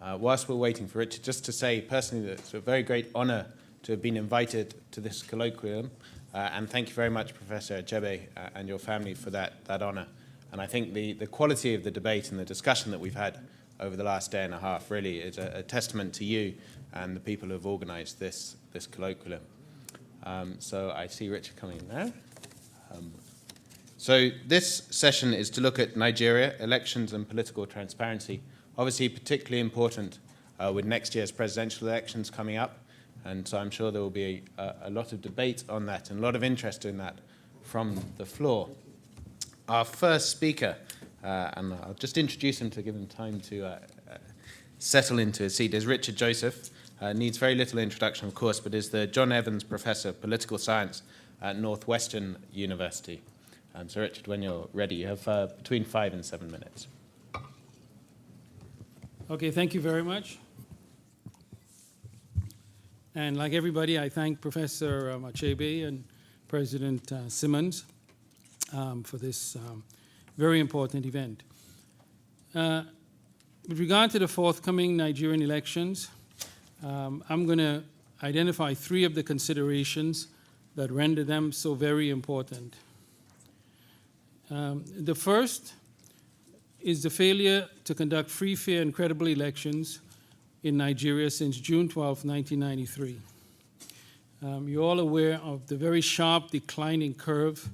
Whilst we're waiting for Richard, just to say personally that it's a very great honour to have been invited to this colloquium, and thank you very much, Professor Achebe, and your family for that honour. And I think the quality of the debate and the discussion that we've had over the last day and a half really is a testament to you and the people who have organised this colloquium. So I see Richard coming now. So this session is to look at Nigeria, elections and political transparency. Obviously particularly important with next year's presidential elections coming up, and so I'm sure there will be a lot of debate on that and a lot of interest in that from the floor. Our first speaker, and I'll just introduce him to give him time to settle into his seat, is Richard Joseph. Needs very little introduction, of course, but is the John Evans Professor of Political Science at Northwestern University. So Richard, when you're ready, you have between 5 and 7 minutes. Okay, thank you very much. And like everybody, I thank Professor Achebe and President Simmons for this very important event. With regard to the forthcoming Nigerian elections, I'm going to identify 3 of the considerations that render them so very important. The first is the failure to conduct free, fair, and credible elections in Nigeria since June 12, 1993. You're all aware of the very sharp declining curve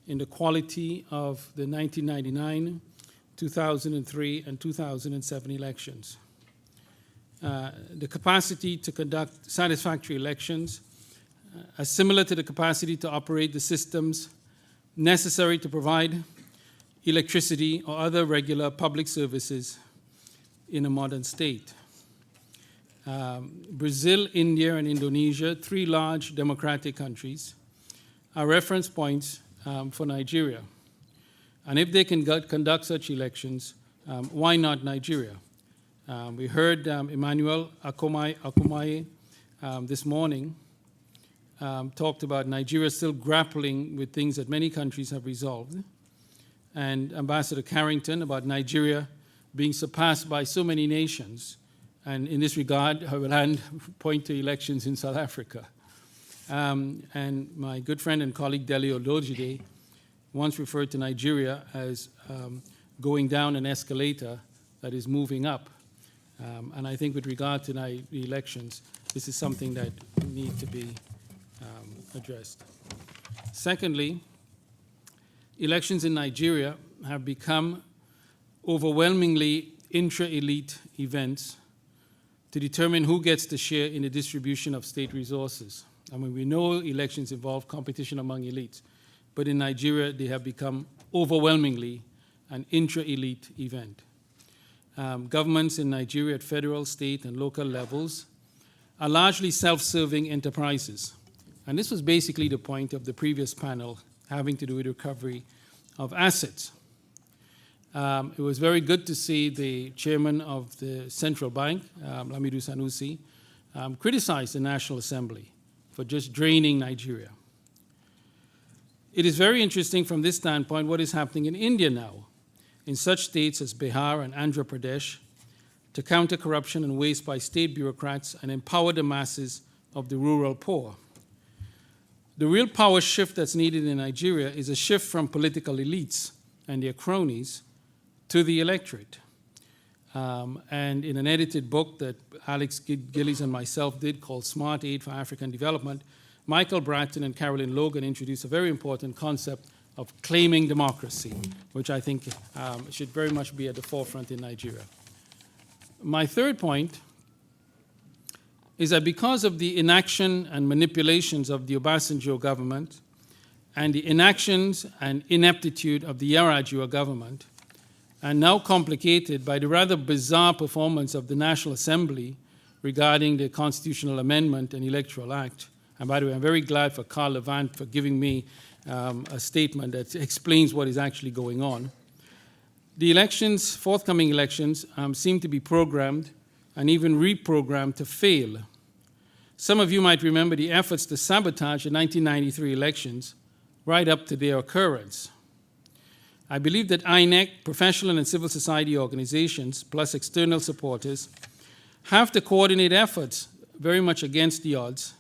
in the quality of the 1999, 2003, and 2007 elections. The capacity to conduct satisfactory elections are similar to the capacity to operate the systems necessary to provide electricity or other regular public services in a modern state. Brazil, India, and Indonesia, 3 large democratic countries, are reference points for Nigeria. And if they can conduct such elections, why not Nigeria? We heard Emmanuel Akomaye this morning talked about Nigeria still grappling with things that many countries have resolved, and Ambassador Carrington about Nigeria being surpassed by so many nations. And in this regard, I will point to elections in South Africa. And my good friend and colleague Dele Olojide once referred to Nigeria as going down an escalator that is moving up. And I think with regard to the elections, this is something that needs to be addressed. Secondly, elections in Nigeria have become overwhelmingly intra-elite events to determine who gets the share in the distribution of state resources. I mean, we know elections involve competition among elites, but in Nigeria, they have become overwhelmingly an intra-elite event. Governments in Nigeria at federal, state, and local levels are largely self-serving enterprises. And this was basically the point of the previous panel having to do with recovery of assets. It was very good to see the chairman of the central bank, Lamidu Sanusi, criticize the National Assembly for just draining Nigeria. It is very interesting from this standpoint what is happening in India now, in such states as Bihar and Andhra Pradesh, to counter corruption and waste by state bureaucrats and empower the masses of the rural poor. The real power shift that's needed in Nigeria is a shift from political elites and their cronies to the electorate. And in an edited book that Alex Gillies and myself did called Smart Aid for African Development, Michael Bratton and Carolyn Logan introduced a very important concept of claiming democracy, which I think should very much be at the forefront in Nigeria. My third point is that because of the inaction and manipulations of the Obasanjo government and the inactions and ineptitude of the Yar'Adua government, and now complicated by the rather bizarre performance of the National Assembly regarding the Constitutional Amendment and Electoral Act. And by the way, I'm very glad for Carl Levant for giving me a statement that explains what is actually going on. The elections, forthcoming elections, seem to be programmed and even reprogrammed to fail. Some of you might remember the efforts to sabotage the 1993 elections right up to their occurrence. I believe that INEC, professional and civil society organizations, plus external supporters, have to coordinate efforts, very much against the odds,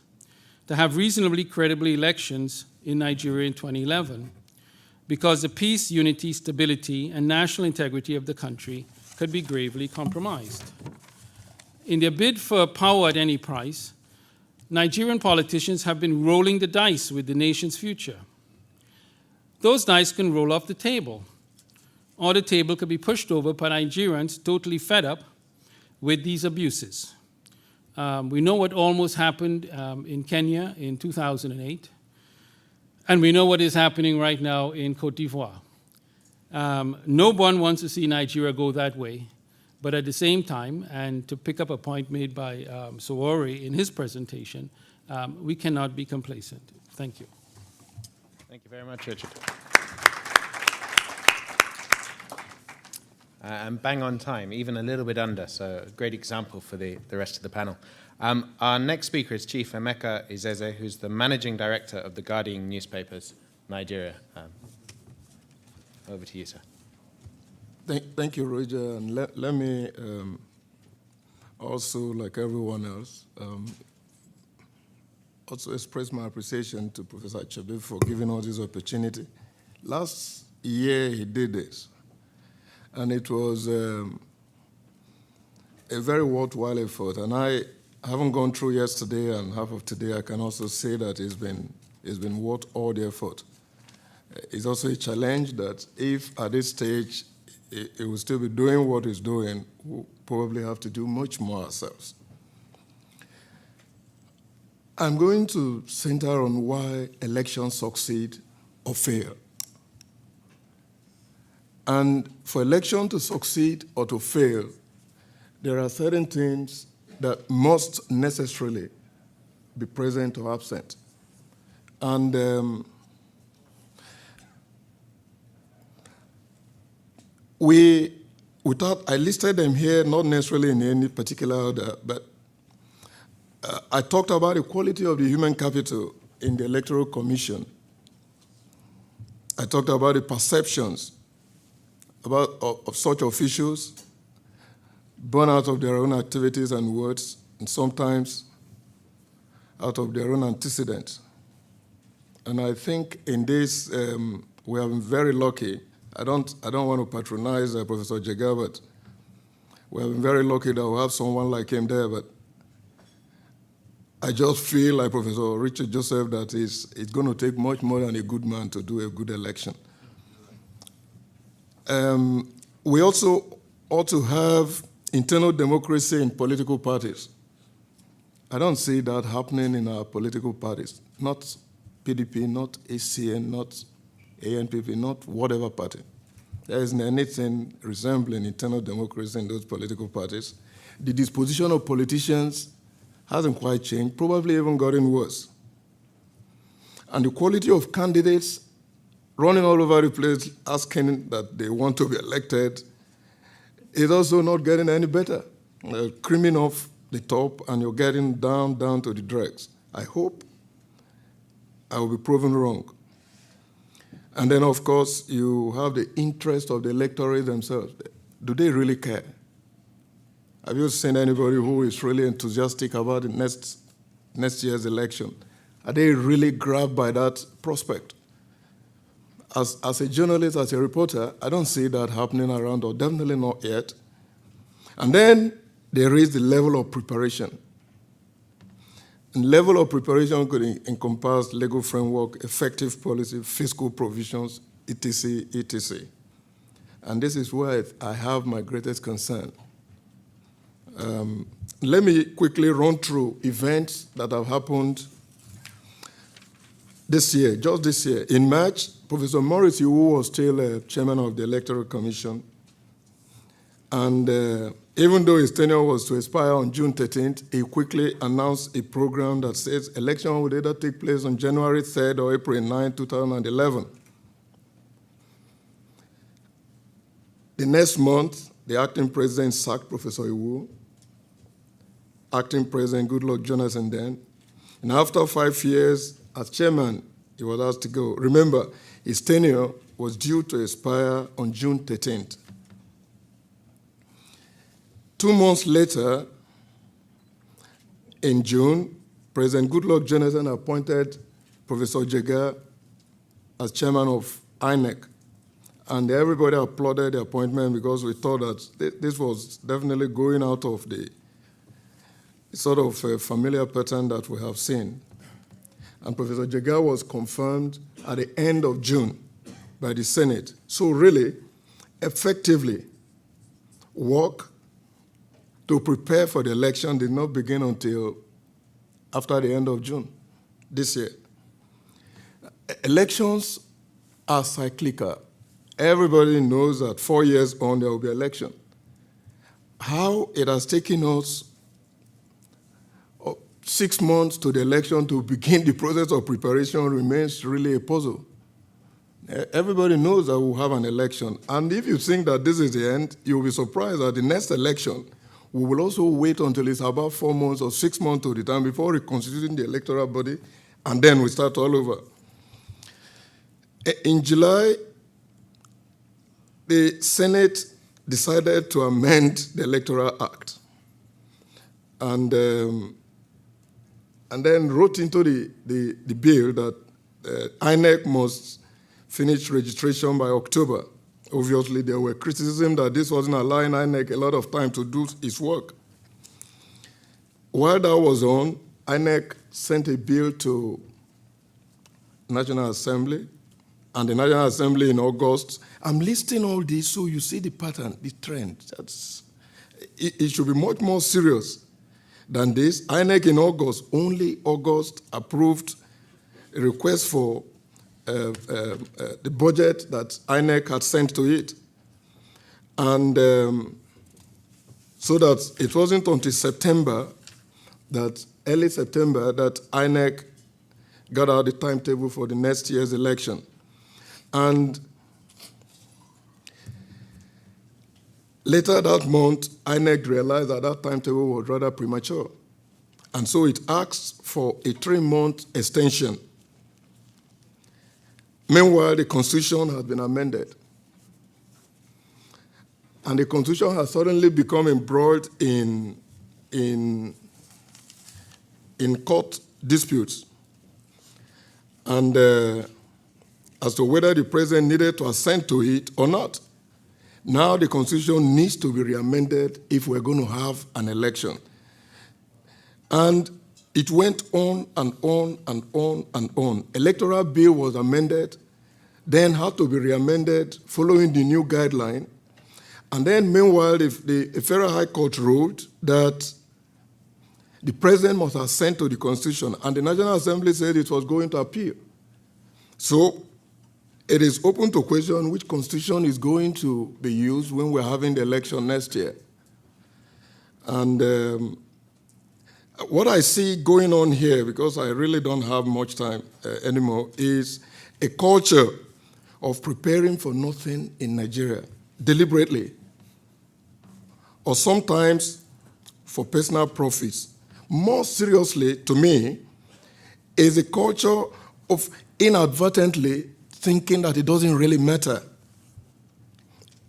to have reasonably credible elections in Nigeria in 2011, because the peace, unity, stability, and national integrity of the country could be gravely compromised. In their bid for power at any price, Nigerian politicians have been rolling the dice with the nation's future. Those dice can roll off the table, or the table could be pushed over by Nigerians totally fed up with these abuses. We know what almost happened in Kenya in 2008, and we know what is happening right now in Cote d'Ivoire. No one wants to see Nigeria go that way, but at the same time, and to pick up a point made by Sowore in his presentation, we cannot be complacent. Thank you. Thank you very much, Richard. And bang on time, even a little bit under, so a great example for the rest of the panel. Our next speaker is Chief Emeka Izeze, who's the Managing Director of the Guardian Newspapers, Nigeria. Over to you, sir. Thank you, Roger. And let me also, like everyone else, also express my appreciation to Professor Achebe for giving us this opportunity. Last year he did this, and it was a very worthwhile effort. And I haven't gone through yesterday and half of today. I can also say that it's been worth all the effort. It's also a challenge that if at this stage it will still be doing what it's doing, we'll probably have to do much more ourselves. I'm going to center on why elections succeed or fail. And for election to succeed or to fail, there are certain things that must necessarily be present or absent. And I listed them here, not necessarily in any particular order, but I talked about the quality of the human capital in the Electoral Commission. I talked about the perceptions of such officials, born out of their own activities and words, and sometimes out of their own antecedents. And I think in this, we have been very lucky. I don't want to patronize Professor Jega, but we have been very lucky that we have someone like him there. But I just feel like Professor Richard Joseph that it's going to take much more than a good man to do a good election. We also ought to have internal democracy in political parties. I don't see that happening in our political parties, not PDP, not ACN, not ANPP, not whatever party. There isn't anything resembling internal democracy in those political parties. The disposition of politicians hasn't quite changed, probably even gotten worse. And the quality of candidates running all over the place asking that they want to be elected is also not getting any better. They're creaming off the top and you're getting down to the dregs. I hope I will be proven wrong. And then, of course, you have the interest of the electorate themselves. Do they really care? Have you seen anybody who is really enthusiastic about the next year's election? Are they really grabbed by that prospect? As a journalist, as a reporter, I don't see that happening around, or definitely not yet. And then there is the level of preparation. And level of preparation could encompass legal framework, effective policy, fiscal provisions, etc., etc. And this is where I have my greatest concern. Let me quickly run through events that have happened this year, just this year. In March, Professor Morris, who was still chairman of the Electoral Commission, and even though his tenure was to expire on June 13th, he quickly announced a program that says election would either take place on January 3rd or April 9, 2011. The next month, the acting president sacked Professor Iwu, acting president Goodluck Jonathan then, and after 5 years as chairman, he was asked to go. Remember, his tenure was due to expire on June 13th. 2 months later, in June, President Goodluck Jonathan appointed Professor Jega as chairman of INEC. And everybody applauded the appointment because we thought that this was definitely going out of the sort of familiar pattern that we have seen. And Professor Jega was confirmed at the end of June by the Senate. So really, effectively, work to prepare for the election did not begin until after the end of June this year. Elections are cyclical. Everybody knows that 4 years on there will be election. How it has taken us 6 months to the election to begin the process of preparation remains really a puzzle. Everybody knows that we'll have an election. And if you think that this is the end, you'll be surprised that the next election, we will also wait until it's about 4 months or 6 months to the time before reconstituting the electoral body, and then we start all over. In July, the Senate decided to amend the Electoral Act and then wrote into the bill that INEC must finish registration by October. Obviously, there were criticisms that this wasn't allowing INEC a lot of time to do its work. While that was on, INEC sent a bill to National Assembly, and the National Assembly in August. I'm listing all this so you see the pattern, the trend. It should be much more serious than this. INEC in August, only August, approved a request for the budget that INEC had sent to it. And so that it wasn't until September, early September, that INEC got out the timetable for the next year's election. And later that month, INEC realized that that timetable was rather premature. And so it asked for a 3-month extension. Meanwhile, the Constitution has been amended. And the Constitution has suddenly become embroiled in court disputes. And as to whether the president needed to assent to it or not. Now the Constitution needs to be re-amended if we're going to have an election. And it went on and on and on and on. Electoral bill was amended, then had to be re-amended following the new guideline. And then meanwhile, the Federal High Court ruled that the president must assent to the Constitution, and the National Assembly said it was going to appeal. So it is open to question which Constitution is going to be used when we're having the election next year. And what I see going on here, because I really don't have much time anymore, is a culture of preparing for nothing in Nigeria, deliberately, or sometimes for personal profits. More seriously, to me, is a culture of inadvertently thinking that it doesn't really matter.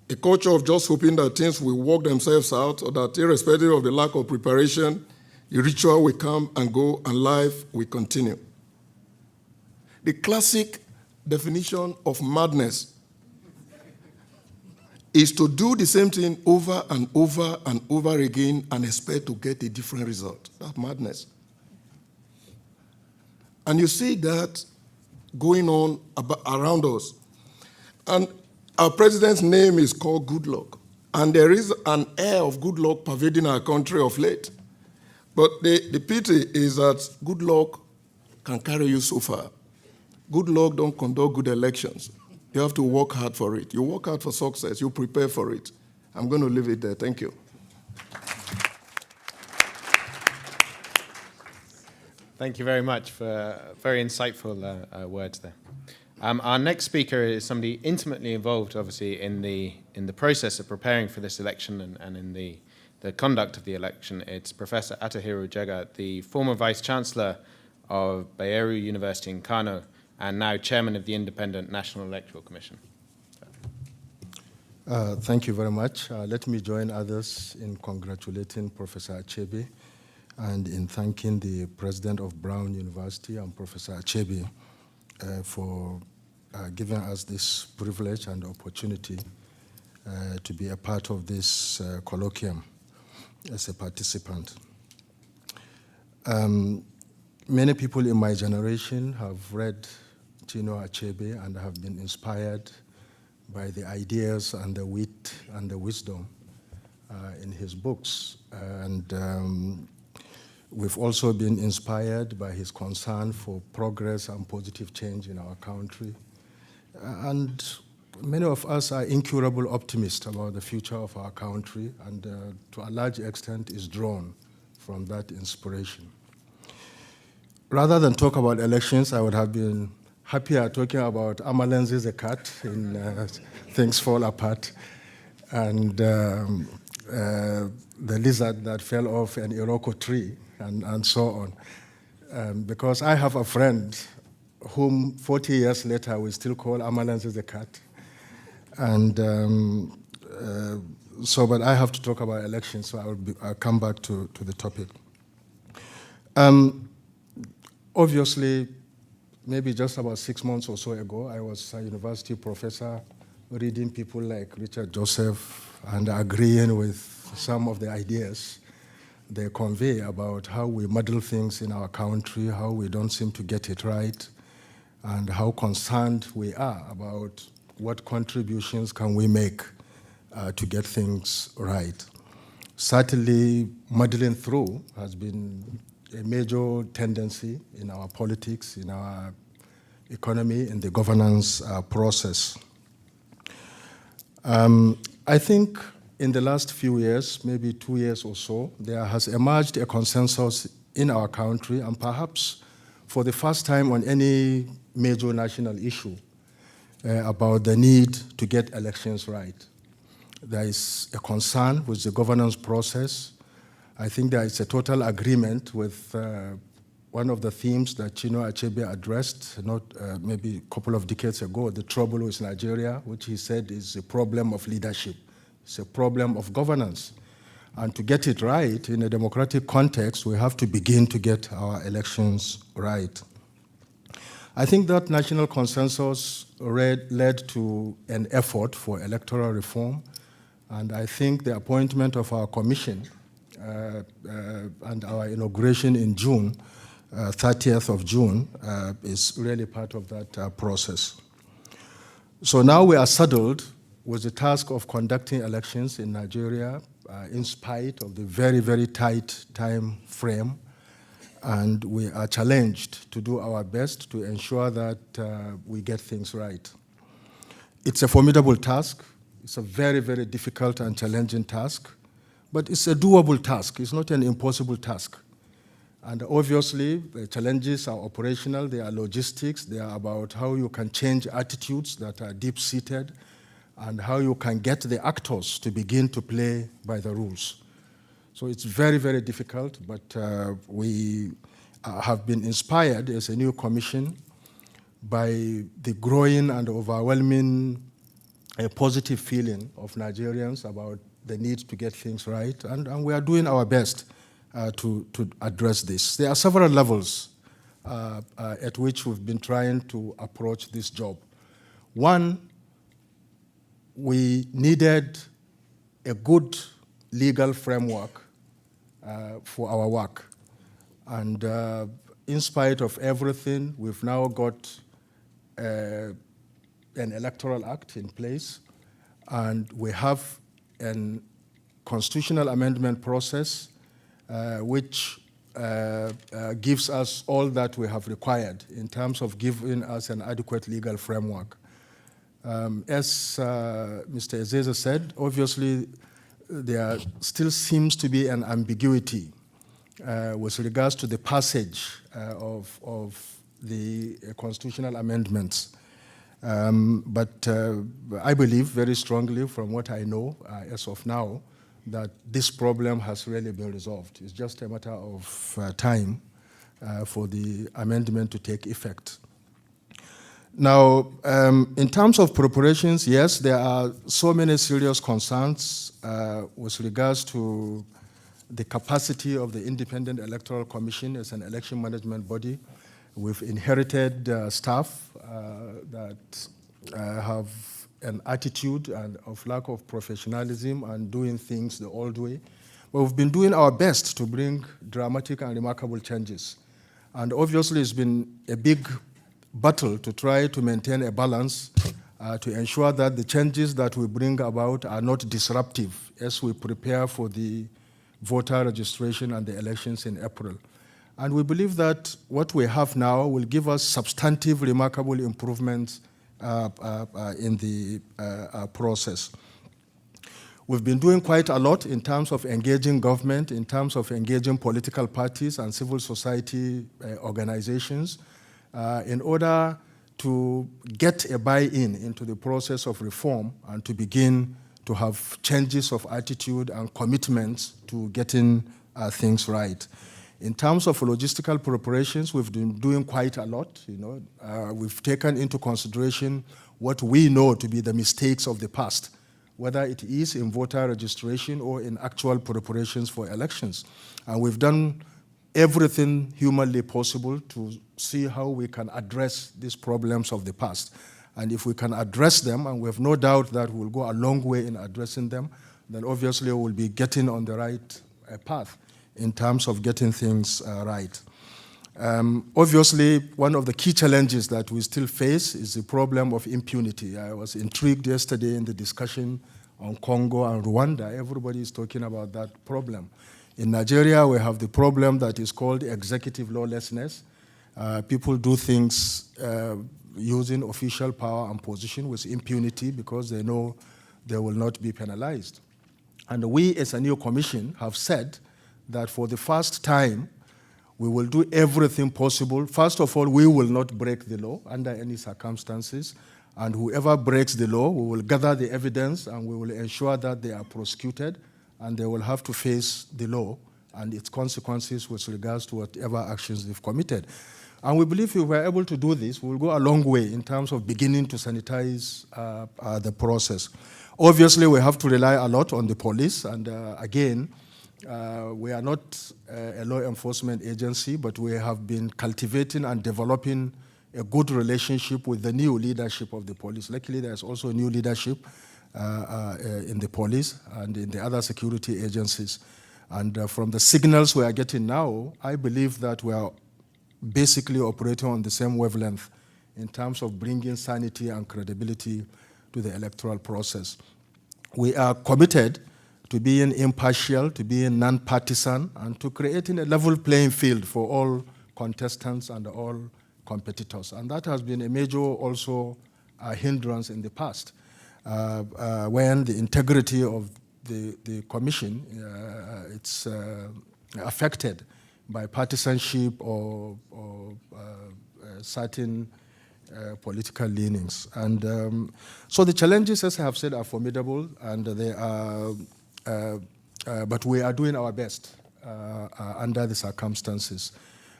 A culture of just hoping that things will work themselves out, or that irrespective of the lack of preparation, the ritual will come and go and life will continue. The classic definition of madness is to do the same thing over and over and over again and expect to get a different result. That's madness. And you see that going on around us. And our president's name is called Good Luck. And there is an air of good luck pervading our country of late. But the pity is that good luck can carry you so far. Good luck don't conduct good elections. You have to work hard for it. You work hard for success. You prepare for it. I'm going to leave it there. Thank you. Thank you very much for very insightful words there. Our next speaker is somebody intimately involved, obviously, in the process of preparing for this election and in the conduct of the election. It's Professor Attahiru Jega, the former Vice Chancellor of Bayero University in Kano, and now Chairman of the Independent National Electoral Commission. Thank you very much. Let me join others in congratulating Professor Achebe and in thanking the president of Brown University and Professor Achebe for giving us this privilege and opportunity to be a part of this colloquium as a participant. Many people in my generation have read Chinua Achebe and have been inspired by the ideas and the wit and the wisdom in his books. And we've also been inspired by his concern for progress and positive change in our country. And many of us are incurable optimists about the future of our country, and to a large extent is drawn from that inspiration. Rather than talk about elections, I would have been happier talking about Amalenzi the cat in Things Fall Apart, and the lizard that fell off an Iroko tree, and so on. Because I have a friend whom 40 years later we still call Amalenzi the cat. And but I have to talk about elections, so I'll come back to the topic. Obviously, maybe just about 6 months or so ago, I was a university professor reading people like Richard Joseph and agreeing with some of the ideas they convey about how we muddle things in our country, how we don't seem to get it right, and how concerned we are about what contributions can we make to get things right. Certainly, muddling through has been a major tendency in our politics, in our economy, in the governance process. I think in the last few years, maybe 2 years or so, there has emerged a consensus in our country, and perhaps for the first time on any major national issue, about the need to get elections right. There is a concern with the governance process. I think there is a total agreement with one of the themes that Chinua Achebe addressed maybe a couple of decades ago, the trouble with Nigeria, which he said is a problem of leadership. It's a problem of governance. And to get it right in a democratic context, we have to begin to get our elections right. I think that national consensus led to an effort for electoral reform, and I think the appointment of our commission and our inauguration in June, 30th of June, is really part of that process. So now we are saddled with the task of conducting elections in Nigeria in spite of the very, very tight time frame, and we are challenged to do our best to ensure that we get things right. It's a formidable task. It's a very, very difficult and challenging task, but it's a doable task. It's not an impossible task. And obviously, the challenges are operational, they are logistics, they are about how you can change attitudes that are deep-seated, and how you can get the actors to begin to play by the rules. So it's very, very difficult, but we have been inspired as a new commission by the growing and overwhelming positive feeling of Nigerians about the need to get things right, and we are doing our best to address this. There are several levels at which we've been trying to approach this job. One, we needed a good legal framework for our work. And in spite of everything, we've now got an Electoral Act in place, and we have a constitutional amendment process which gives us all that we have required in terms of giving us an adequate legal framework. As Mr. Izeze said, obviously there still seems to be an ambiguity with regards to the passage of the constitutional amendments. But I believe very strongly from what I know as of now that this problem has really been resolved. It's just a matter of time for the amendment to take effect. Now, in terms of preparations, yes, there are so many serious concerns with regards to the capacity of the Independent Electoral Commission as an election management body. We've inherited staff that have an attitude of lack of professionalism and doing things the old way. But we've been doing our best to bring dramatic and remarkable changes. And obviously it's been a big battle to try to maintain a balance to ensure that the changes that we bring about are not disruptive as we prepare for the voter registration and the elections in April. And we believe that what we have now will give us substantive, remarkable improvements in the process. We've been doing quite a lot in terms of engaging government, in terms of engaging political parties and civil society organizations in order to get a buy-in into the process of reform and to begin to have changes of attitude and commitments to getting things right. In terms of logistical preparations, we've been doing quite a lot. We've taken into consideration what we know to be the mistakes of the past, whether it is in voter registration or in actual preparations for elections. And we've done everything humanly possible to see how we can address these problems of the past. And if we can address them, and we have no doubt that we'll go a long way in addressing them, then obviously we'll be getting on the right path in terms of getting things right. Obviously, one of the key challenges that we still face is the problem of impunity. I was intrigued yesterday in the discussion on Congo and Rwanda. Everybody is talking about that problem. In Nigeria, we have the problem that is called executive lawlessness. People do things using official power and position with impunity because they know they will not be penalized. And we, as a new commission, have said that for the first time, we will do everything possible. First of all, we will not break the law under any circumstances. And whoever breaks the law, we will gather the evidence and we will ensure that they are prosecuted and they will have to face the law and its consequences with regards to whatever actions they've committed. And we believe if we are able to do this, we will go a long way in terms of beginning to sanitize the process. Obviously, we have to rely a lot on the police. And again, we are not a law enforcement agency, but we have been cultivating and developing a good relationship with the new leadership of the police. Luckily, there's also new leadership in the police and in the other security agencies. And from the signals we are getting now, I believe that we are basically operating on the same wavelength in terms of bringing sanity and credibility to the electoral process. We are committed to being impartial, to being non-partisan, and to creating a level playing field for all contestants and all competitors. And that has been a major also hindrance in the past when the integrity of the commission it's affected by partisanship or certain political leanings. And so the challenges, as I have said, are formidable, and they are, but we are doing our best under the circumstances.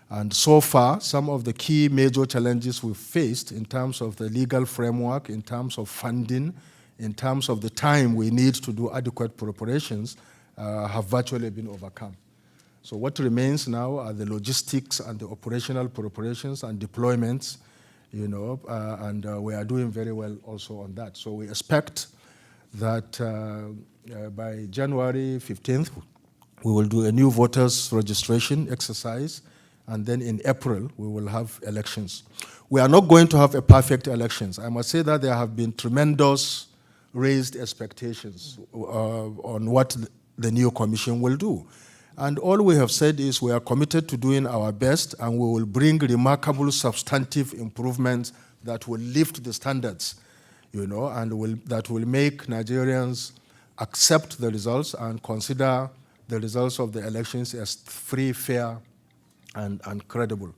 And so far, some of the key major challenges we've faced in terms of the legal framework, in terms of funding, in terms of the time we need to do adequate preparations, have virtually been overcome. So what remains now are the logistics and the operational preparations and deployments, and we are doing very well also on that. So we expect that by January 15th, we will do a new voters registration exercise, and then in April, we will have elections. We are not going to have a perfect elections. I must say that there have been tremendous raised expectations on what the new commission will do. And all we have said is we are committed to doing our best, and we will bring remarkable substantive improvements that will lift the standards, and that will make Nigerians accept the results and consider the results of the elections as free, fair, and credible.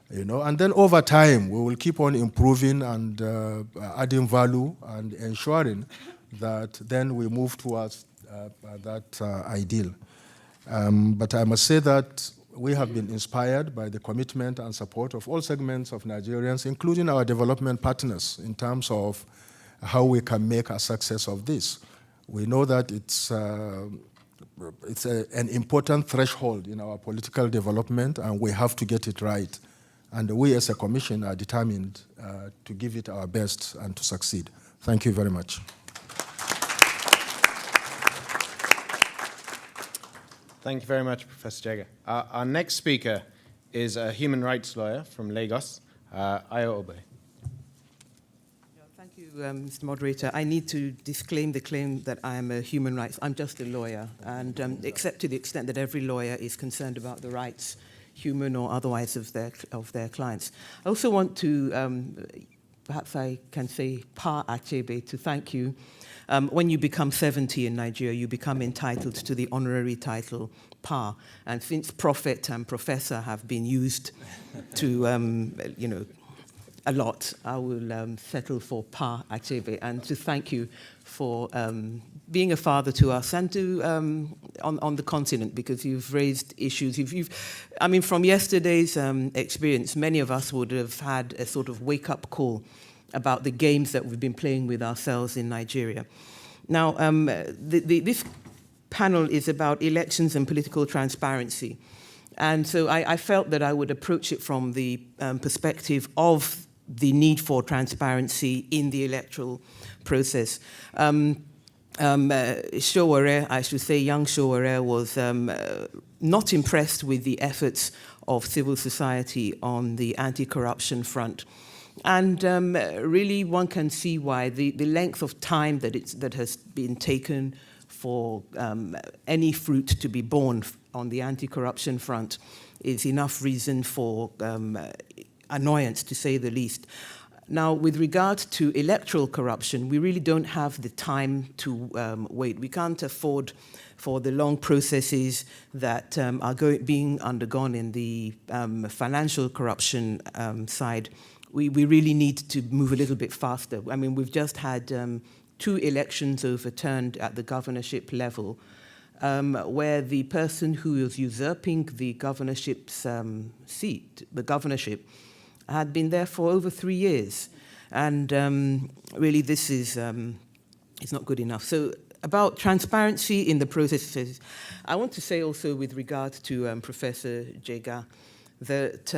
And then over time, we will keep on improving and adding value and ensuring that then we move towards that ideal. But I must say that we have been inspired by the commitment and support of all segments of Nigerians, including our development partners, in terms of how we can make a success of this. We know that it's it's an important threshold in our political development, and we have to get it right. And we as a commission are determined to give it our best and to succeed. Thank you very much. Thank you very much, Professor Jega. Our next speaker is a human rights lawyer from Lagos, Achebe. Thank you, Mr. Moderator. I need to disclaim the claim that I am a human rights. I'm just a lawyer, and except to the extent that every lawyer is concerned about the rights, human or otherwise, of their clients. I also want to, perhaps I can say, Pa Achebe, to thank you. When you become 70 in Nigeria, you become entitled to the honorary title Pa. And since prophet and professor have been used to, a lot, I will settle for Pa Achebe, and to thank you for being a father to us and to on the continent, because you've raised issues. I mean, from yesterday's experience, many of us would have had a sort of wake-up call about the games that we've been playing with ourselves in Nigeria. Now, this panel is about elections and political transparency. And so I felt that I would approach it from the perspective of the need for transparency in the electoral process. Showore, I should say, young Showore, was not impressed with the efforts of civil society on the anti-corruption front. And really, one can see why the length of time that has been taken for any fruit to be born on the anti-corruption front is enough reason for annoyance, to say the least. Now, with regard to electoral corruption, we really don't have the time to wait. We can't afford for the long processes that are being undergone in the financial corruption side. We really need to move a little bit faster. I mean, we've just had 2 elections overturned at the governorship level, where the person who was usurping the governorship's seat, the governorship, had been there for over 3 years. And really, this is not good enough. So about transparency in the processes, I want to say also with regard to Professor Jega that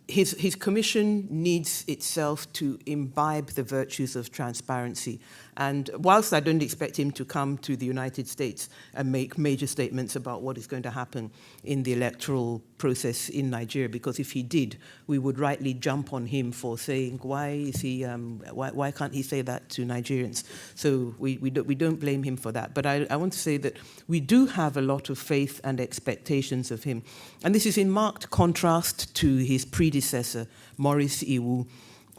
his commission needs itself to imbibe the virtues of transparency. And whilst I don't expect him to come to the United States and make major statements about what is going to happen in the electoral process in Nigeria, because if he did, we would rightly jump on him for saying, why can't he say that to Nigerians? So we don't blame him for that. But I want to say that we do have a lot of faith and expectations of him. And this is in marked contrast to his predecessor, Maurice Iwu,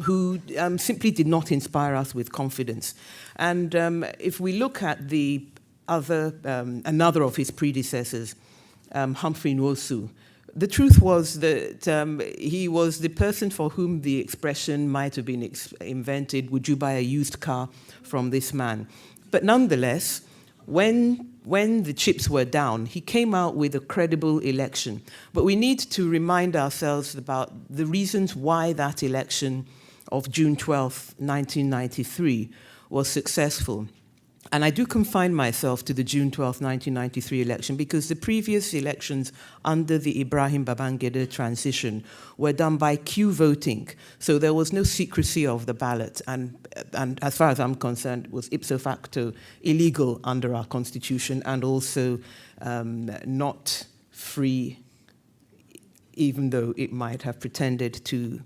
who simply did not inspire us with confidence. And if we look at the another of his predecessors, Humphrey Nwosu, the truth was that he was the person for whom the expression might have been invented, would you buy a used car from this man? But nonetheless, when the chips were down, he came out with a credible election. But we need to remind ourselves about the reasons why that election of June 12, 1993 was successful. And I do confine myself to the June 12, 1993 election because the previous elections under the Ibrahim Babangida transition were done by queue voting. So there was no secrecy of the ballot. And as far as I'm concerned, it was ipso facto illegal under our constitution and also not free, even though it might have pretended to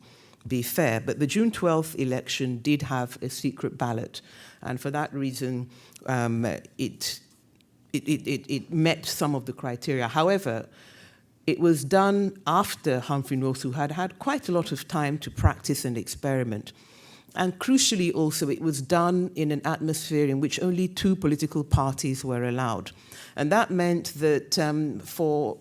be fair. But the June 12th election did have a secret ballot. And for that reason, it met some of the criteria. However, it was done after Humphrey Nwosu had had quite a lot of time to practice and experiment. And crucially also, it was done in an atmosphere in which only 2 political parties were allowed. And that meant that for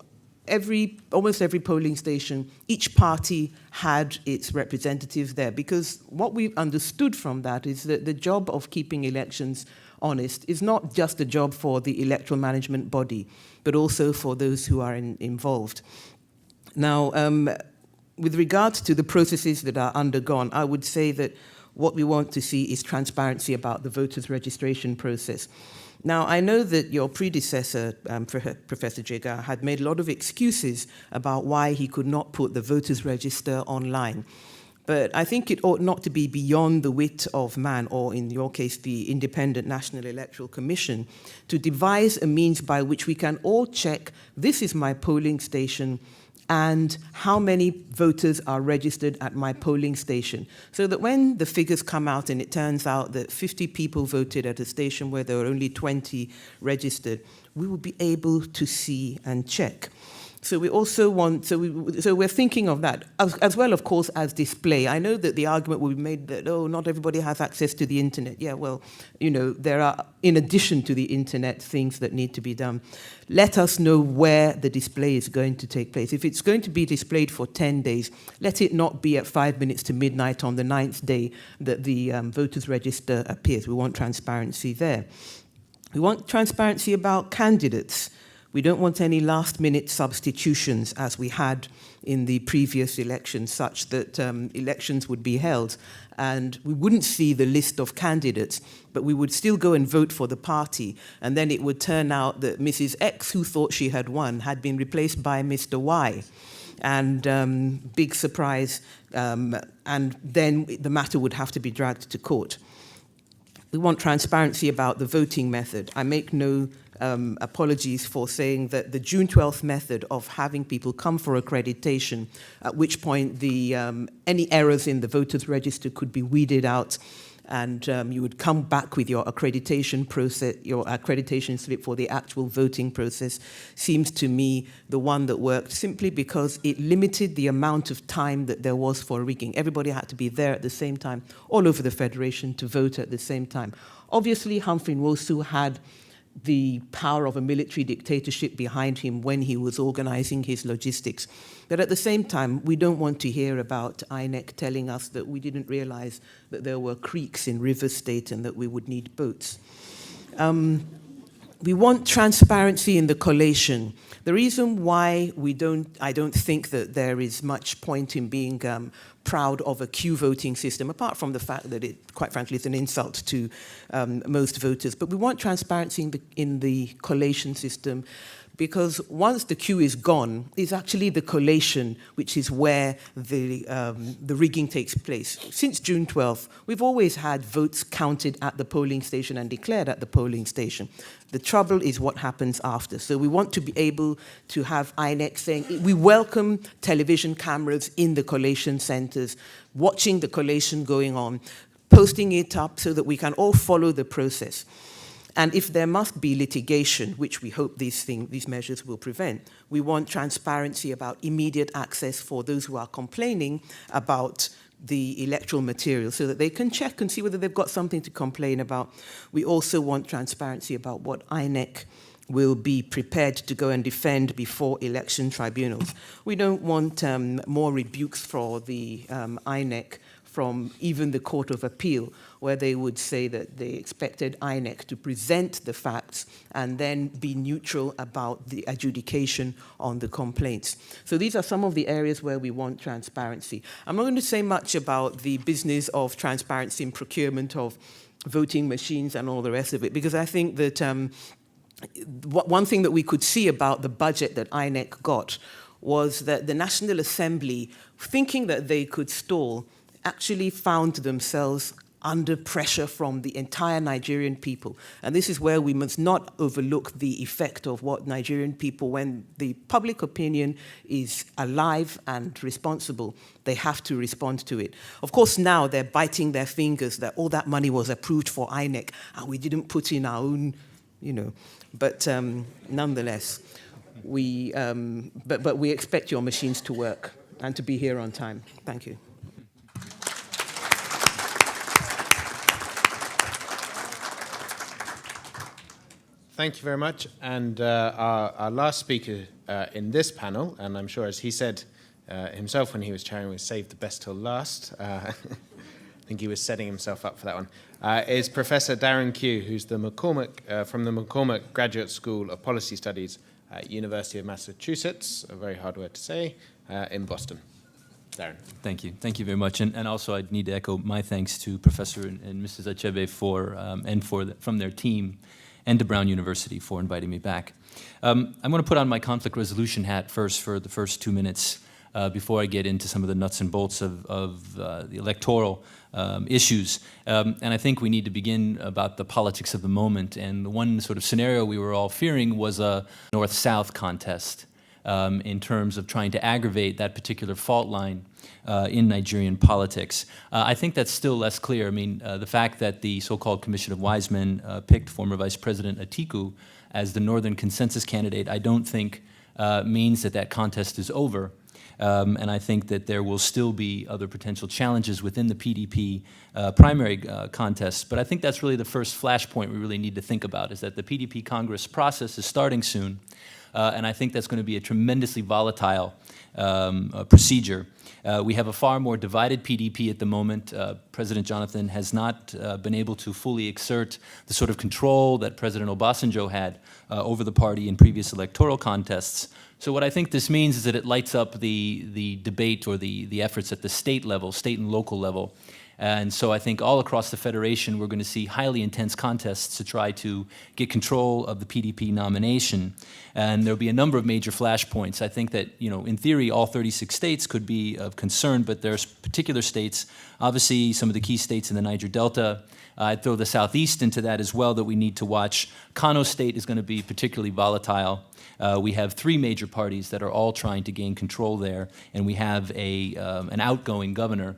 almost every polling station, each party had its representative there, because what we understood from that is that the job of keeping elections honest is not just a job for the electoral management body, but also for those who are involved. Now, with regard to the processes that are undergone, I would say that what we want to see is transparency about the voters' registration process. Now, I know that your predecessor, Professor Jega, had made a lot of excuses about why he could not put the voters' register online. But I think it ought not to be beyond the wit of man, or in your case, the Independent National Electoral Commission, to devise a means by which we can all check, this is my polling station, and how many voters are registered at my polling station. So that when the figures come out and it turns out that 50 people voted at a station where there were only 20 registered, we will be able to see and check. So we also want, so we're thinking of that, as well, of course, as display. I know that the argument will be made that, oh, not everybody has access to the internet. Yeah, well, you know, there are, in addition to the internet, things that need to be done. Let us know where the display is going to take place. If it's going to be displayed for 10 days, let it not be at 5 minutes to midnight on the 9th day that the voters' register appears. We want transparency there. We want transparency about candidates. We don't want any last-minute substitutions as we had in the previous elections, such that elections would be held and we wouldn't see the list of candidates, but we would still go and vote for the party. And then it would turn out that Mrs. X, who thought she had won, had been replaced by Mr. Y. And big surprise, and then the matter would have to be dragged to court. We want transparency about the voting method. I make no apologies for saying that the June 12th method of having people come for accreditation, at which point the any errors in the voters' register could be weeded out, and you would come back with your accreditation process, your accreditation slip for the actual voting process, seems to me the one that worked, simply because it limited the amount of time that there was for rigging. Everybody had to be there at the same time, all over the Federation, to vote at the same time. Obviously, Humphrey Nwosu had the power of a military dictatorship behind him when he was organizing his logistics. But at the same time, we don't want to hear about INEC telling us that we didn't realize that there were creeks in River State and that we would need boats. We want transparency in the collation. The reason why I don't think that there is much point in being proud of a queue voting system, apart from the fact that it, quite frankly, is an insult to most voters. But we want transparency in the collation system, because once the queue is gone, it's actually the collation which is where the rigging takes place. Since June 12th, we've always had votes counted at the polling station and declared at the polling station. The trouble is what happens after. So we want to be able to have INEC saying, we welcome television cameras in the collation centers, watching the collation going on, posting it up so that we can all follow the process. And if there must be litigation, which we hope these measures will prevent, we want transparency about immediate access for those who are complaining about the electoral material, so that they can check and see whether they've got something to complain about. We also want transparency about what INEC will be prepared to go and defend before election tribunals. We don't want more rebukes for the INEC from even the Court of Appeal, where they would say that they expected INEC to present the facts and then be neutral about the adjudication on the complaints. So these are some of the areas where we want transparency. I'm not going to say much about the business of transparency in procurement of voting machines and all the rest of it, because I think that one thing that we could see about the budget that INEC got was that the National Assembly, thinking that they could stall, actually found themselves under pressure from the entire Nigerian people. And this is where we must not overlook the effect of what Nigerian people, when the public opinion is alive and responsible, they have to respond to it. Of course, now they're biting their fingers that all that money was approved for INEC and we didn't put in our own, you know. But nonetheless, but we expect your machines to work and to be here on time. Thank you. Thank you very much. And our last speaker in this panel, and I'm sure as he said himself when he was chairing, we saved the best till last. I think he was setting himself up for that one, is Professor Darren Q, who's the McCormack, from the McCormack Graduate School of Policy Studies at University of Massachusetts, a very hard word to say, in Boston. Darren. Thank you. Thank you very much. And also I need to echo my thanks to Professor and Mrs. Achebe from their team and to Brown University for inviting me back. I'm going to put on my conflict resolution hat first for the first 2 minutes before I get into some of the nuts and bolts of the electoral issues. And I think we need to begin about the politics of the moment. And the one sort of scenario we were all fearing was a North-South contest in terms of trying to aggravate that particular fault line in Nigerian politics. I think that's still less clear. I mean, the fact that the so-called Commission of Wise Men picked former Vice President Atiku as the Northern consensus candidate, I don't think means that that contest is over. And I think that there will still be other potential challenges within the PDP primary contest. But I think that's really the first flashpoint we really need to think about, is that the PDP Congress process is starting soon. And I think that's going to be a tremendously volatile procedure. We have a far more divided PDP at the moment. President Jonathan has not been able to fully exert the sort of control that President Obasanjo had over the party in previous electoral contests. So what I think this means is that it lights up the debate or the efforts at the state level, state and local level. And so I think all across the Federation, we're going to see highly intense contests to try to get control of the PDP nomination. And there'll be a number of major flashpoints. I think that, you know, in theory, all 36 states could be of concern, but there's particular states, obviously some of the key states in the Niger Delta. I'd throw the Southeast into that as well that we need to watch. Kano State is going to be particularly volatile. We have 3 major parties that are all trying to gain control there, and we have an outgoing governor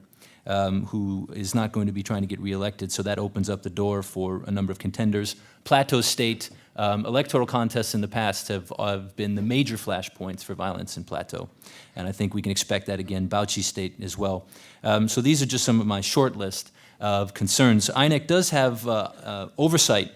who is not going to be trying to get reelected, so that opens up the door for a number of contenders. Plateau State, electoral contests in the past have been the major flashpoints for violence in Plateau, and I think we can expect that again. Bauchi State as well. So these are just some of my short list of concerns. INEC does have oversight,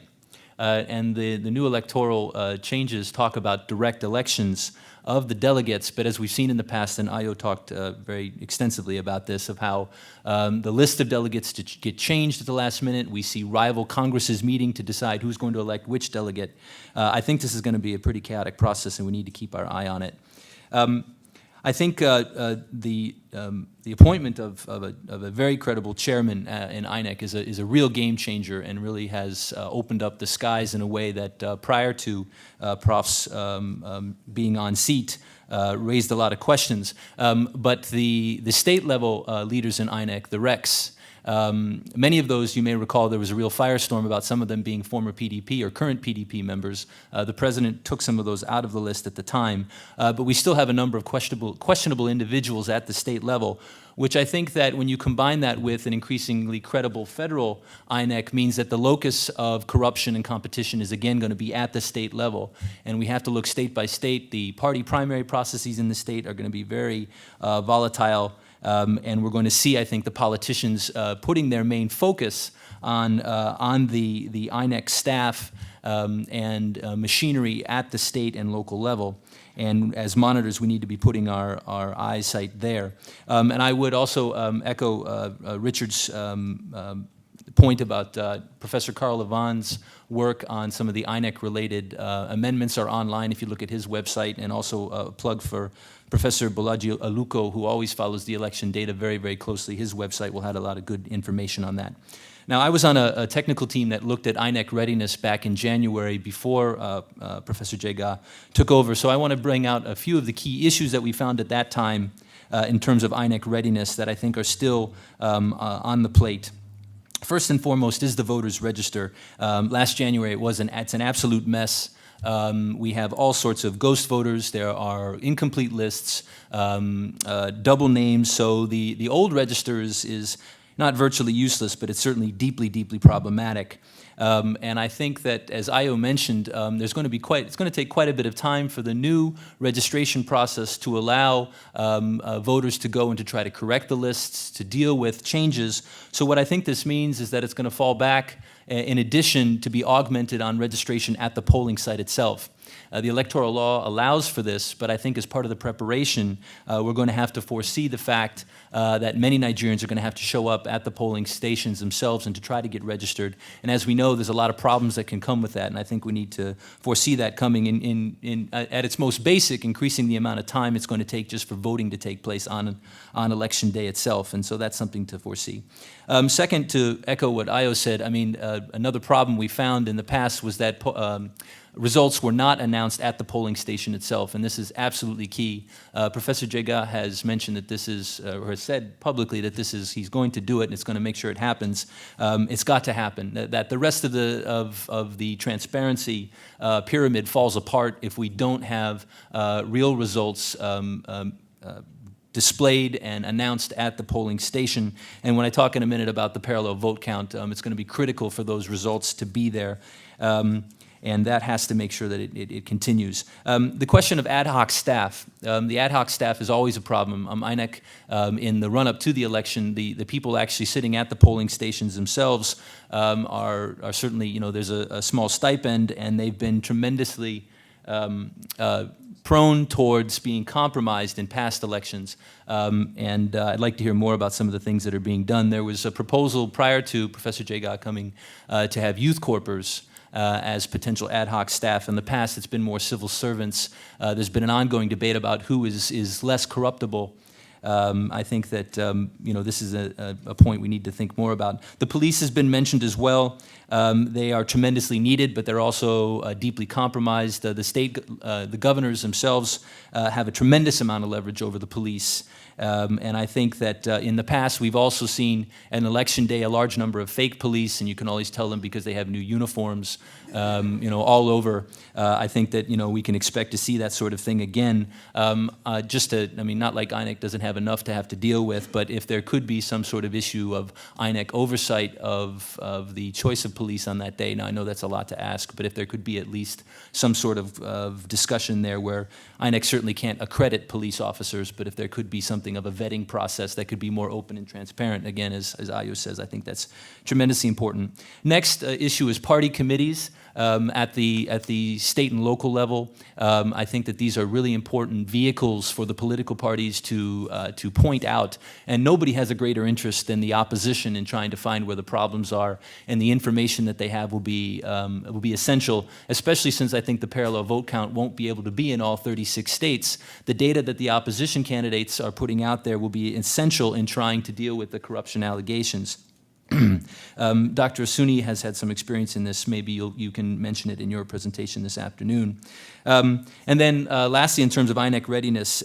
and the new electoral changes talk about direct elections of the delegates, but as we've seen in the past, and Ayo talked very extensively about this, of how the list of delegates get changed at the last minute. We see rival Congresses meeting to decide who's going to elect which delegate. I think this is going to be a pretty chaotic process, and we need to keep our eye on it. I think the appointment of a very credible chairman in INEC is a real game changer and really has opened up the skies in a way that prior to Prof's being on seat raised a lot of questions. But the state level leaders in INEC, the RECs, many of those, you may recall, there was a real firestorm about some of them being former PDP or current PDP members. The president took some of those out of the list at the time, but we still have a number of questionable individuals at the state level, which I think that when you combine that with an increasingly credible federal INEC means that the locus of corruption and competition is again going to be at the state level, and we have to look state by state. The party primary processes in the state are going to be very volatile. And we're going to see, I think, the politicians putting their main focus on the INEC staff and machinery at the state and local level. And as monitors, we need to be putting our eyesight there. And I would also echo Richard's point about Professor Carl Levan's work on some of the INEC-related amendments are online if you look at his website, and also a plug for Professor Bolaji Aluko, who always follows the election data very, very closely. His website will have a lot of good information on that. Now, I was on a technical team that looked at INEC readiness back in January before Professor Jega took over, so I want to bring out a few of the key issues that we found at that time in terms of INEC readiness that I think are still on the plate. First and foremost is the voters register. Last January, it's an absolute mess. We have all sorts of ghost voters. There are incomplete lists, double names. So the old register is not virtually useless, but it's certainly deeply, deeply problematic. And I think that, as Ayo mentioned, it's going to take quite a bit of time for the new registration process to allow voters to go and to try to correct the lists, to deal with changes. So what I think this means is that it's going to fall back, in addition, to be augmented on registration at the polling site itself. The electoral law allows for this, but I think as part of the preparation, we're going to have to foresee the fact that many Nigerians are going to have to show up at the polling stations themselves and to try to get registered. And as we know, there's a lot of problems that can come with that, and I think we need to foresee that coming at its most basic, increasing the amount of time it's going to take just for voting to take place on election day itself, and so that's something to foresee. Second, to echo what Ayo said, I mean, another problem we found in the past was that results were not announced at the polling station itself, and this is absolutely key. Professor Jega has mentioned that this is, or has said publicly that this is, he's going to do it and it's going to make sure it happens. It's got to happen. That the rest of the transparency pyramid falls apart if we don't have real results displayed and announced at the polling station. And when I talk in a minute about the parallel vote count, it's going to be critical for those results to be there. And that has to make sure that it continues. The question of ad hoc staff. The ad hoc staff is always a problem. INEC, in the run-up to the election, the people actually sitting at the polling stations themselves are certainly, you know, there's a small stipend, and they've been tremendously prone towards being compromised in past elections. And I'd like to hear more about some of the things that are being done. There was a proposal prior to Professor Jega coming to have youth corpers as potential ad hoc staff. In the past, it's been more civil servants. There's been an ongoing debate about who is less corruptible. I think that you know, this is a point we need to think more about. The police has been mentioned as well. They are tremendously needed, but they're also deeply compromised. The governors themselves have a tremendous amount of leverage over the police. And I think that in the past, we've also seen an election day a large number of fake police, and you can always tell them because they have new uniforms, you know, all over. I think that, you know, we can expect to see that sort of thing again. I mean, not like INEC doesn't have enough to have to deal with, but if there could be some sort of issue of INEC oversight of the choice of police on that day, now I know that's a lot to ask, but if there could be at least some sort of discussion there where INEC certainly can't accredit police officers, but if there could be something of a vetting process that could be more open and transparent, again, as Ayo says, I think that's tremendously important. Next issue is party committees. At the state and local level, I think that these are really important vehicles for the political parties to point out, and nobody has a greater interest than the opposition in trying to find where the problems are, and the information that they have will be essential, especially since I think the parallel vote count won't be able to be in all 36 states. The data that the opposition candidates are putting out there will be essential in trying to deal with the corruption allegations. Dr. Asuni has had some experience in this. Maybe you can mention it in your presentation this afternoon. And then lastly, in terms of INEC readiness,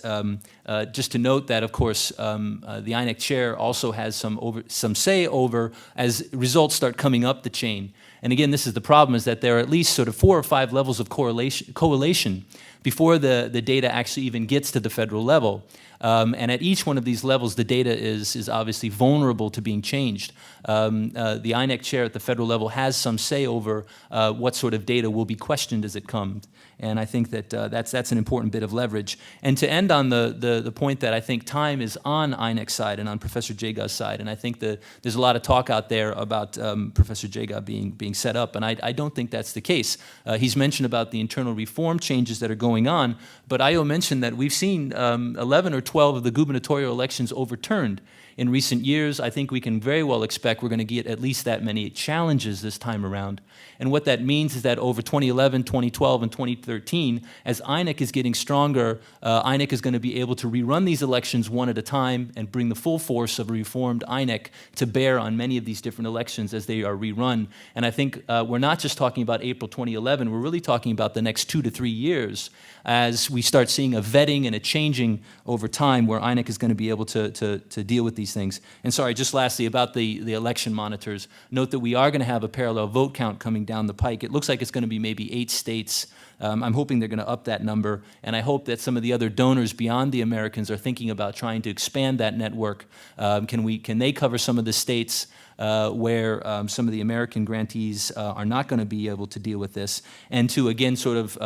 just to note that, of course, the INEC chair also has some say over as results start coming up the chain. And again, this is the problem, is that there are at least sort of 4 or 5 levels of correlation before the data actually even gets to the federal level. And at each one of these levels, the data is obviously vulnerable to being changed. The INEC chair at the federal level has some say over what sort of data will be questioned as it comes. And I think that that's an important bit of leverage. And to end on the point that I think time is on INEC's side and on Professor Jega's side, and I think that there's a lot of talk out there about Professor Jega being set up, and I don't think that's the case. He's mentioned about the internal reform changes that are going on, but Ayo mentioned that we've seen 11 or 12 of the gubernatorial elections overturned in recent years. I think we can very well expect we're going to get at least that many challenges this time around. And what that means is that over 2011, 2012, and 2013, as INEC is getting stronger, INEC is going to be able to rerun these elections one at a time and bring the full force of a reformed INEC to bear on many of these different elections as they are rerun. And I think we're not just talking about April 2011, we're really talking about the next 2 to 3 years as we start seeing a vetting and a changing over time where INEC is going to be able to deal with these things. And sorry, just lastly, about the election monitors, note that we are going to have a parallel vote count coming down the pike. It looks like it's going to be maybe 8 states. I'm hoping they're going to up that number, and I hope that some of the other donors beyond the Americans are thinking about trying to expand that network. Can they cover some of the states where some of the American grantees are not going to be able to deal with this, and to again sort of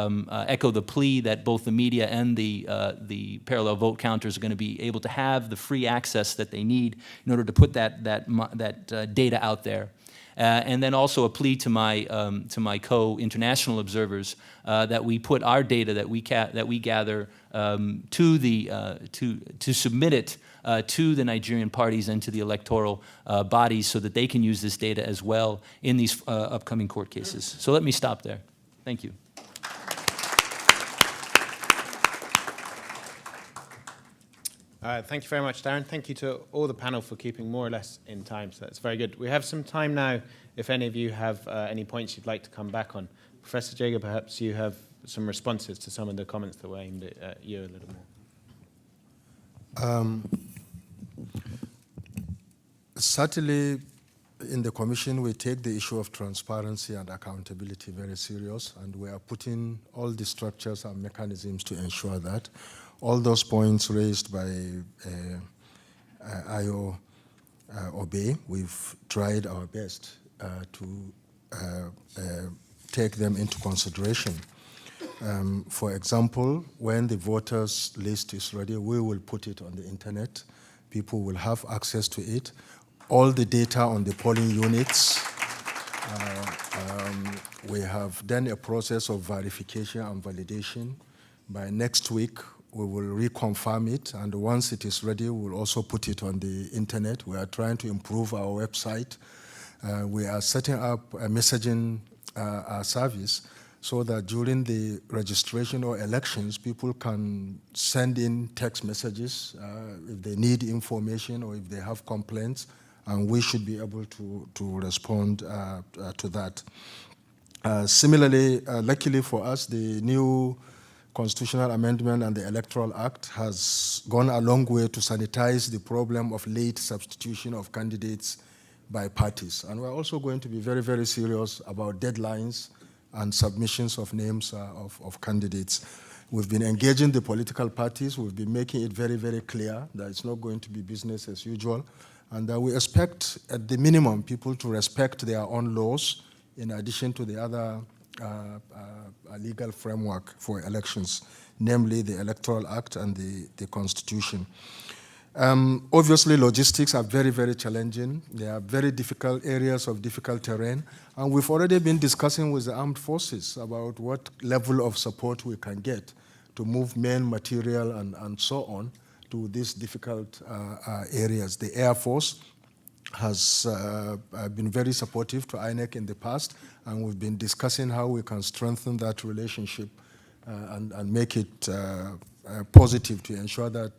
echo the plea that both the media and the parallel vote counters are going to be able to have the free access that they need in order to put that data out there. And then also a plea to my co-international observers that we put our data that we gather to submit it to the Nigerian parties and to the electoral bodies so that they can use this data as well in these upcoming court cases. So let me stop there. Thank you. Thank you very much, Darren. Thank you to all the panel for keeping more or less in time, so that's very good. We have some time now if any of you have any points you'd like to come back on. Professor Jega, perhaps you have some responses to some of the comments that were aimed at you a little more. Certainly, in the Commission, we take the issue of transparency and accountability very serious, and we are putting all the structures and mechanisms to ensure that. All those points raised by Ayo Obey, we've tried our best to take them into consideration. For example, when the voters list is ready, we will put it on the internet. People will have access to it. All the data on the polling units, we have done a process of verification and validation. By next week, we will reconfirm it, and once it is ready, we'll also put it on the internet. We are trying to improve our website. We are setting up a messaging service so that during the registration or elections, people can send in text messages if they need information or if they have complaints, and we should be able to respond to that. Similarly, luckily for us, the new Constitutional Amendment and the Electoral Act has gone a long way to sanitize the problem of late substitution of candidates by parties. And we're also going to be very, very serious about deadlines and submissions of names of candidates. We've been engaging the political parties. We've been making it very, very clear that it's not going to be business as usual, and that we expect, at the minimum, people to respect their own laws in addition to the other legal framework for elections, namely the Electoral Act and the Constitution. Obviously, logistics are very, very challenging. They are very difficult areas of difficult terrain, and we've already been discussing with the armed forces about what level of support we can get to move men, material, and so on to these difficult areas. The Air Force has been very supportive to INEC in the past, and we've been discussing how we can strengthen that relationship and make it positive to ensure that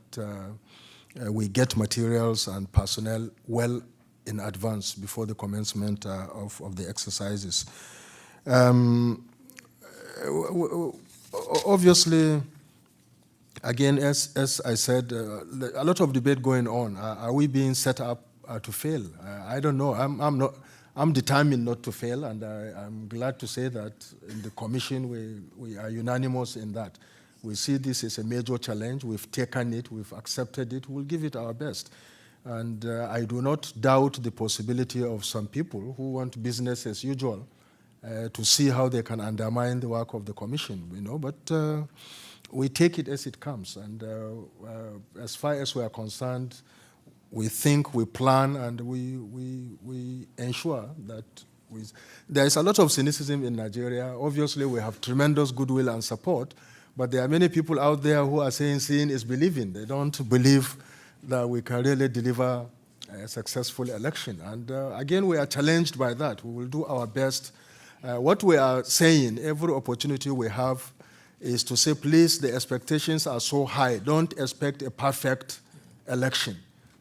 we get materials and personnel well in advance before the commencement of the exercises. Obviously, again, as I said, a lot of debate going on. Are we being set up to fail? I don't know. I'm determined not to fail, and I'm glad to say that in the Commission we are unanimous in that. We see this as a major challenge. We've taken it. We've accepted it. We'll give it our best. And I do not doubt the possibility of some people who want business as usual to see how they can undermine the work of the Commission, But we take it as it comes. And as far as we are concerned, we think, we plan, and we ensure that there is a lot of cynicism in Nigeria. Obviously, we have tremendous goodwill and support, but there are many people out there who are saying seeing is believing. They don't believe that we can really deliver a successful election. And again, we are challenged by that. We will do our best. What we are saying, every opportunity we have, is to say, please, the expectations are so high. Don't expect a perfect election.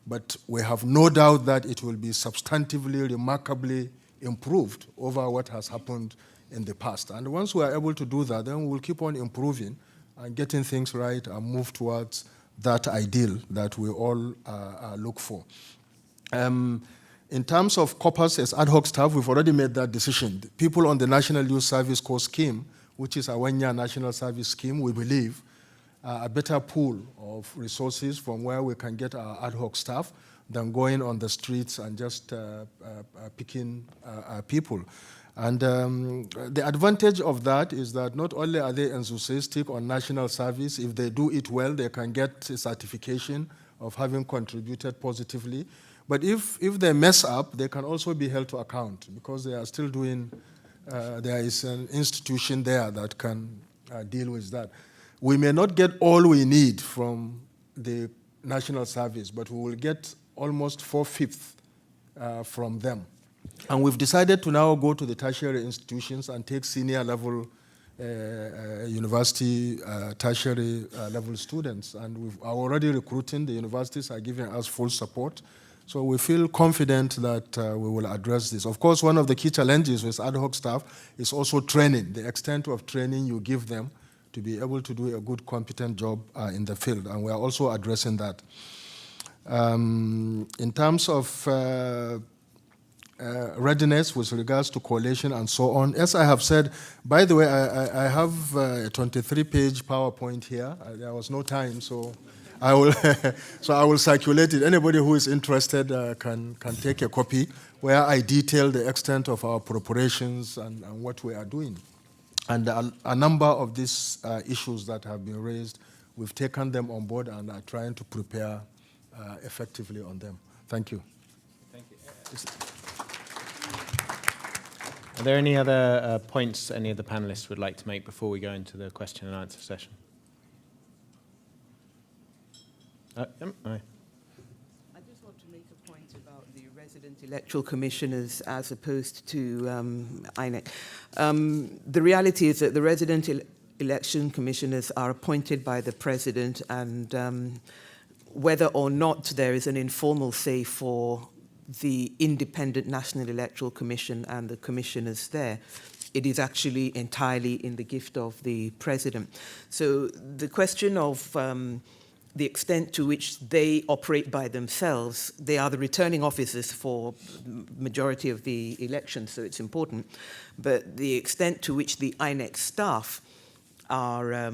But we have no doubt that it will be substantively, remarkably improved over what has happened in the past. And once we are able to do that, then we will keep on improving and getting things right and move towards that ideal that we all look for. In terms of corpus as ad hoc staff, we've already made that decision. The people on the National Youth Service Corps scheme, which is a one-year national service scheme, we believe, a better pool of resources from where we can get our ad hoc staff than going on the streets and just picking people. And the advantage of that is that not only are they enthusiastic on national service, if they do it well, they can get a certification of having contributed positively. But if they mess up, they can also be held to account because they are still doing, there is an institution there that can deal with that. We may not get all we need from the National Service, but we will get almost 4/5 from them. And we've decided to now go to the tertiary institutions and take senior level university, tertiary level students. And we are already recruiting. The universities are giving us full support. So we feel confident that we will address this. Of course, one of the key challenges with ad hoc staff is also training, the extent of training you give them to be able to do a good, competent job in the field. And we are also addressing that. In terms of readiness with regards to coalition and so on, as I have said, by the way, I have a 23-page PowerPoint here. There was no time, so I will I will circulate it. Anybody who is interested can take a copy where I detail the extent of our preparations and what we are doing. And a number of these issues that have been raised, we've taken them on board and are trying to prepare effectively on them. Thank you. Thank you. Are there any other points any of the panelists would like to make before we go into the question and answer session? I just want to make a point about the resident electoral commissioners as opposed to INEC. The reality is that the resident election commissioners are appointed by the president, and whether or not there is an informal say for the Independent National Electoral Commission and the commissioners there, it is actually entirely in the gift of the president. So the question of the extent to which they operate by themselves, they are the returning officers for the majority of the elections, so it's important. But the extent to which the INEC staff are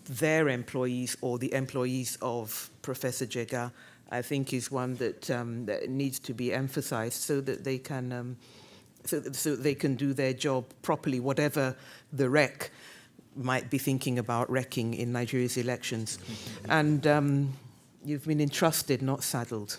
their employees or the employees of Professor Jega, I think is one that, that needs to be emphasized so that they can so they can do their job properly, whatever the REC might be thinking about wrecking in Nigeria's elections. And you've been entrusted, not saddled.